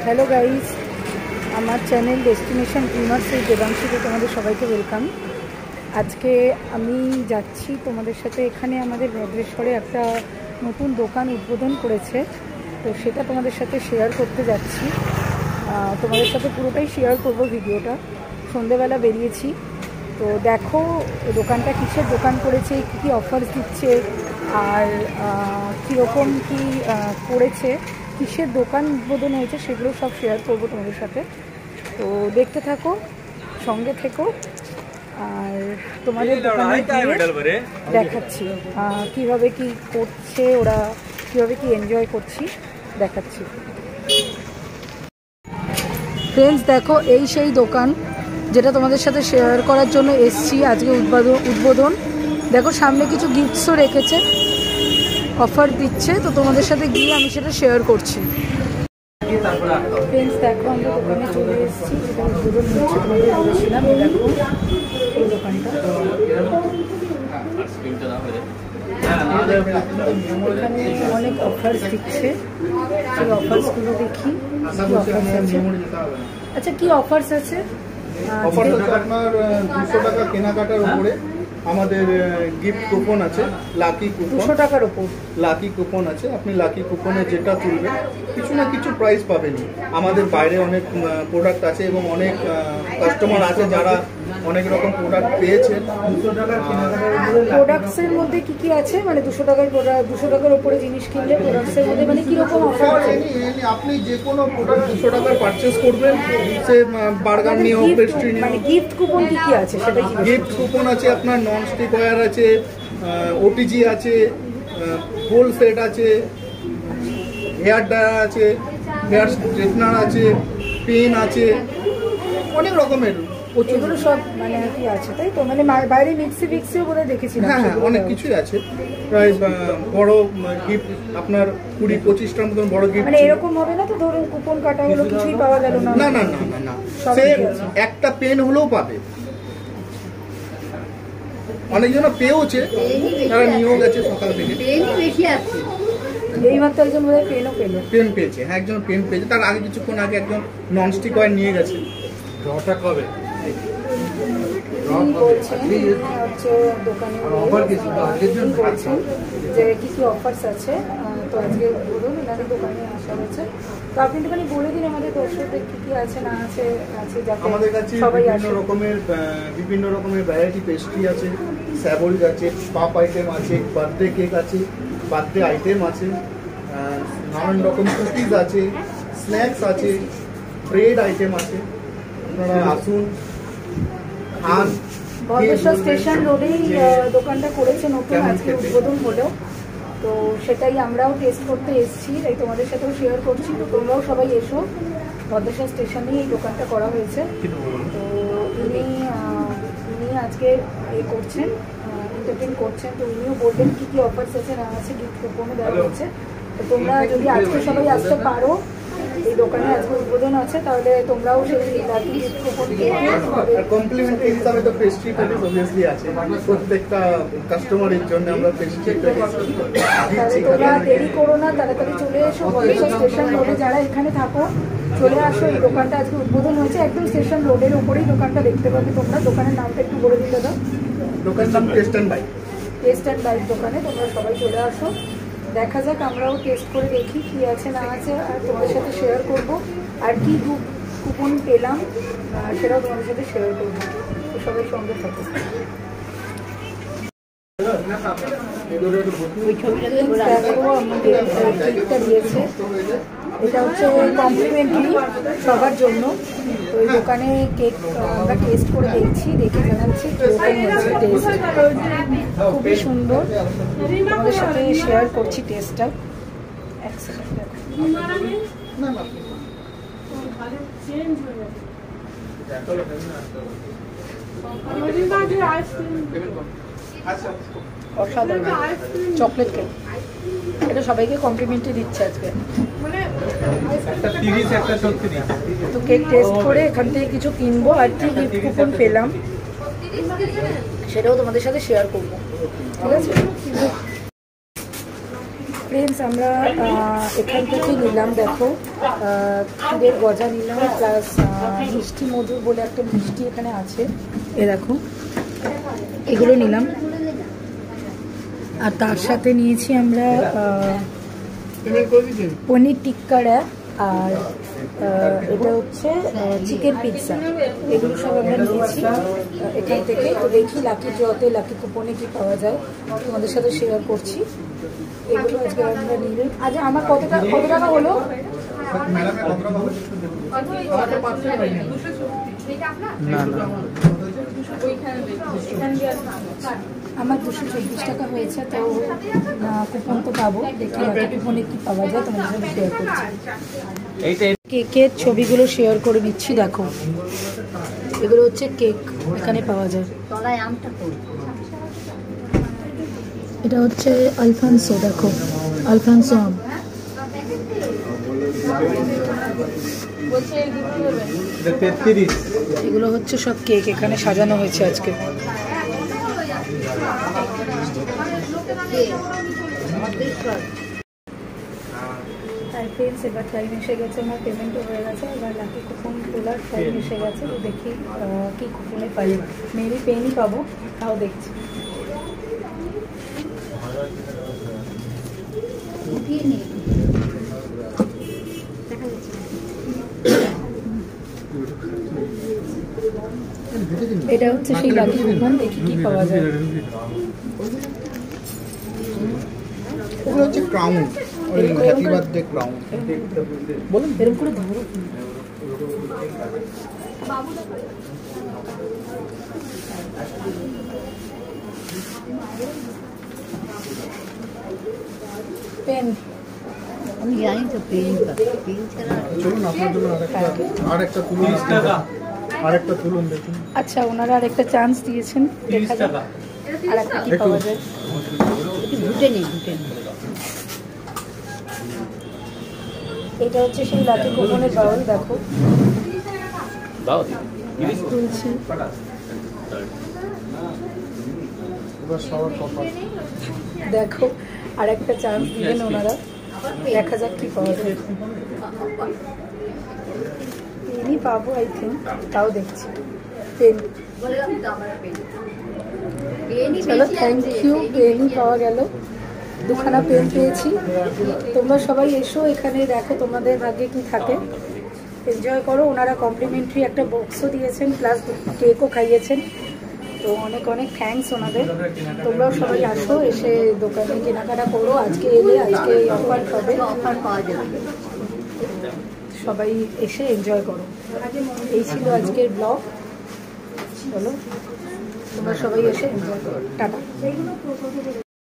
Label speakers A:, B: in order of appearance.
A: Hello guys, আমার channel destination dreamers এই দেবাংশীতে তোমাদের সবাইকে ওয়েলকাম। আজকে আমি যাচ্ছি তোমাদের সাথে। এখানে আমাদের ভদ্রেশ্বরে একটা নতুন দোকান উদ্বোধন করেছে, তো সেটা তোমাদের সাথে শেয়ার করতে যাচ্ছি। তোমাদের সাথে পুরোটাই শেয়ার করবো ভিডিওটা। সন্ধেবেলা বেরিয়েছি, তো দেখো দোকানটা কিসের দোকান করেছে, কী কী অফার দিচ্ছে, আর কীরকম কী করেছে, কিসের দোকান উদ্বোধন হয়েছে, সেগুলো সব শেয়ার করবো তোমাদের সাথে। তো দেখতে থাকো, সঙ্গে থেকো, আর তোমাদের দোকানে গিয়ে দেখাচ্ছি কীভাবে কি করছে ওরা, কীভাবে কি এনজয় করছি দেখাচ্ছি। ফ্রেন্ডস দেখো, এই সেই দোকান যেটা তোমাদের সাথে শেয়ার করার জন্য এসছি আজকে। উদ্বোধন দেখো, সামনে কিছু গিফটসও রেখেছে, অফার দিচ্ছে, তো তোমাদের সাথে গিয়ে আমি সেটা শেয়ার করছি। ফ্রেন্ডস দেখো, আমরা দোকানে চলে এসেছি, যেটা উদ্বোধন হচ্ছে তোমাদের বলেছিলাম। দেখো এই দোকানটা, এখানে অনেক অফার্স দিচ্ছে, সেই অফার্সগুলো দেখি কী অফার্স আছে। আচ্ছা, কি অফার্স আছে?
B: আপনার 200 টাকা কেনাকাটার উপরে আমাদের গিফট কুপন আছে, লাকি কুপন।
A: 200 টাকার উপর
B: লাকি কুপন আছে। আপনি লাকি কুপনে যেটা তুলবেন কিছু না কিছু প্রাইজ পাবেন। আমাদের বাইরে অনেক প্রোডাক্ট আছে এবং অনেক কাস্টমার আছে যারা অনেক রকম প্রোডাক্ট পেয়েছে। 200 টাকার কেনাকাটার উপরে
A: প্রোডাক্টসের মধ্যে কি কি আছে? মানে 200 টাকার প্রোডাক্ট, 200 টাকার উপরে জিনিস কিনলে প্রোডাক্টসের মধ্যে মানে কীরকম অফার আছে?
B: আপনি যে কোনো প্রোডাক্ট 200 টাকার পারচেস করবেন, সে বার্গার নিয়ে হোক, পেস্ট্রি নিয়ে।
A: মানে গিফট কুপন কি কি আছে সেটা কি?
B: গিফট কুপন আছে আপনার ননস্টিক ওয়্যার আছে, ওটিজি আছে, ফুল সেট আছে, হেয়ার ড্রায়ার আছে, হেয়ার স্ট্রেটনার আছে, পেন আছে, অনেক রকমের
A: এগুলো সব মানে কি আছে, তাই তো? মানে বাইরে মিক্সি ফিক্সিও বোধহয় দেখেছিলাম।
B: হ্যাঁ, অনেক কিছুই আছে। প্রায় বড় গিফট আপনার 20-25টার মতন বড় গিফট।
A: মানে এরকম হবে না তো, ধরুন কুপন কাটা হলো, কিছুই পাওয়া গেল না?
B: না না না না, সে একটা পেন হলেও পাবে। অনেকজন পেয়েওছে, তারা নিয়েও গেছে সকাল থেকে।
A: এইমাত্র একজন বোধহয় পেন
B: পেয়েছে। হ্যাঁ, একজন পেন পেয়েছে। তার আগে কিছুক্ষণ আগে একজন ননস্টিক ওয়্যার নিয়ে গেছে। ড্রটা কবে
A: দোকানে যে কি কি অফার্স আছে, তো আজকে বলুন এনাদের দোকানে আসা হয়েছে। তো আপনি একটুখানি বলে দিন আমাদের দর্শকদের কি কি আছে না আছে।
B: আমাদের কাছে বিভিন্ন রকমের ভ্যারাইটি পেস্ট্রি আছে, স্যাভলজ আছে, পাপ আইটেম আছে, বার্থডে কেক আছে, বার্থডে আইটেম আছে, নানান রকম কুকিজ আছে, স্ন্যাক্স আছে, ব্রেড আইটেম আছে। আপনারা আসুন।
A: ভদ্রেশ্বর স্টেশন রোডেই দোকানটা করেছে নতুন, আজকে উদ্বোধন হলো, তো সেটাই আমরাও টেস্ট করতে এসেছি, তাই তোমাদের সাথেও শেয়ার করছি। তো তোমরাও সবাই এসো, ভদ্রেশ্বর স্টেশনেই এই দোকানটা করা হয়েছে। তো ইনি আজকে করছেন, এন্টারটেন করছেন, তো উনিও বলবেন কী কী অফার্স আছে না আছে, গিফট কুপনও দেওয়া হচ্ছে। তো তোমরা যদি আজকে সবাই আসতে পারো, এই দোকানে আজকে উদ্বোধন আছে, তাহলে তোমরাও সেই লাকি গিফট কুপন
B: কমপ্লিমেন্টারি হিসাবে তো পেস্ট্রি প্যাটিস অবভিয়াসলি আছে প্রত্যেকটা কাস্টমারের জন্য। আমরা পেস্ট্রি প্যাটিস
A: তোমরা দেরি করো না, তাড়াতাড়ি চলে এসো। ভদ্রেশ্বর স্টেশন রোডে যারা এখানে থাকো চলে আসো, এই দোকানটা আজকে উদ্বোধন হয়েছে, একদম স্টেশন রোডের ওপরেই দোকানটা দেখতে পাবে তোমরা। দোকানের নামটা একটু বলে দিতে দাও।
B: দোকানের নাম test and bike.
A: Test and bike দোকানে তোমরা সবাই চলে আসো, দেখা যাক, আমরাও টেস্ট করে দেখি কী আছে না আছে, আর তোমাদের সাথে শেয়ার করব। আর কি কুপন পেলাম সেটাও তোমাদের সাথে শেয়ার করবো, তো সবাই সঙ্গে থাকো। কেকটা দিয়েছে, এটা হচ্ছে কমপ্লিমেন্টারি সবার জন্য। তো এই দোকানে কেক আমরা টেস্ট করে দেখছি, দেখে জানাচ্ছি কীরকম হচ্ছে টেস্ট। খুবই সুন্দর, আমাদের সাথে শেয়ার করছি টেস্টটা। এক সেকেন্ড দেখো, অসাধারণ চকলেট কেক। এটা সবাইকে কমপ্লিমেন্টারি দিচ্ছে আজকে। তো কেক টেস্ট করে এখান থেকে কিছু কিনবো, আর কি গিফট কুপন পেলাম সেটাও তোমাদের সাথে শেয়ার করবো, ঠিক আছে? ফ্রেন্ডস আমরা এখান থেকে নিলাম, দেখো ক্ষীরের গজা নিলাম, প্লাস মিষ্টি মধুর বলে একটা মিষ্টি এখানে আছে, এ দেখো এগুলো নিলাম। আর তার সাথে নিয়েছি আমরা পনির টিক্কা র্যাপ, আর এটা হচ্ছে চিকেন পিৎজা। এগুলো সব আমরা নিয়েছি এখান থেকে। তো দেখি লাকি ড্রতে লাকি কুপনে কি পাওয়া যায় তোমাদের সাথে শেয়ার করছি। এগুলো আজকে আমরা নিলাম। আজ আমার কত টাকা হলো? আমার 224 টাকা হয়েছে। তো কুপন তো পাবো, দেখি লাকি কুপনে কি পাওয়া যায় তোমাদের সাথে শেয়ার করছি। কেকের ছবিগুলো শেয়ার করে নিচ্ছি, দেখো এগুলো হচ্ছে কেক এখানে পাওয়া যায়। এটা হচ্ছে আলফানসো, দেখো আলফানসো আম। এগুলো হচ্ছে সব কেক এখানে সাজানো হয়েছে আজকে। ফ্রেন্ডস এবার টাইম এসে গেছে, আমার পেমেন্টও হয়ে গেছে, এবার লাকি কুপন তোলার টাইম এসে গেছে। তো দেখি কি কুপনে পাই, মেবি পেনই পাবো, তাও দেখছি। এটা হচ্ছে সেই লাকি কুপন, দেখি কি পাওয়া যায়।
B: ওগুলো হচ্ছে ক্রাউন, হ্যাপি বার্থডে ক্রাউন।
A: বলুন এরকম করে ধরো। পেন আমি জানি তো, পেন ছাড়া
B: চলুন আপনার জন্য আরেকটা তুলুন, আরেকটা তুলুন দেখুন।
A: আচ্ছা, ওনারা আরেকটা চান্স দিয়েছেন, দেখা যাক আর একটা কি পাওয়া যায়। ঘুটে নেই। এটা হচ্ছে সেই লাকি কুপনের বাউল, দেখো খুলছি। দেখো আর একটা চান্স দিলেন ওনারা, দেখা যাক কি পাওয়া যায়। পেনই পাবো আই থিঙ্ক, তাও দেখছি পেন। চলো থ্যাংক ইউ, পেনই পাওয়া গেল, দুখানা পেন পেয়েছি। তোমরা সবাই এসো এখানে, দেখো তোমাদের ভাগ্যে কি থাকে, এনজয় করো। ওনারা কমপ্লিমেন্টারি একটা বক্সও দিয়েছেন, প্লাস কেকও খাইয়েছেন। তো অনেক অনেক থ্যাঙ্কস ওনাদের। তোমরাও সবাই আসো, এসে দোকানে কেনাকাটা করো। আজকে এলে আজকে অফার পাবে, অফার পাওয়া যাবে, সবাই এসে এনজয় করো। এই ছিল আজকের ব্লগ। চলো তোমরা সবাই এসে এনজয় করো, টাটা।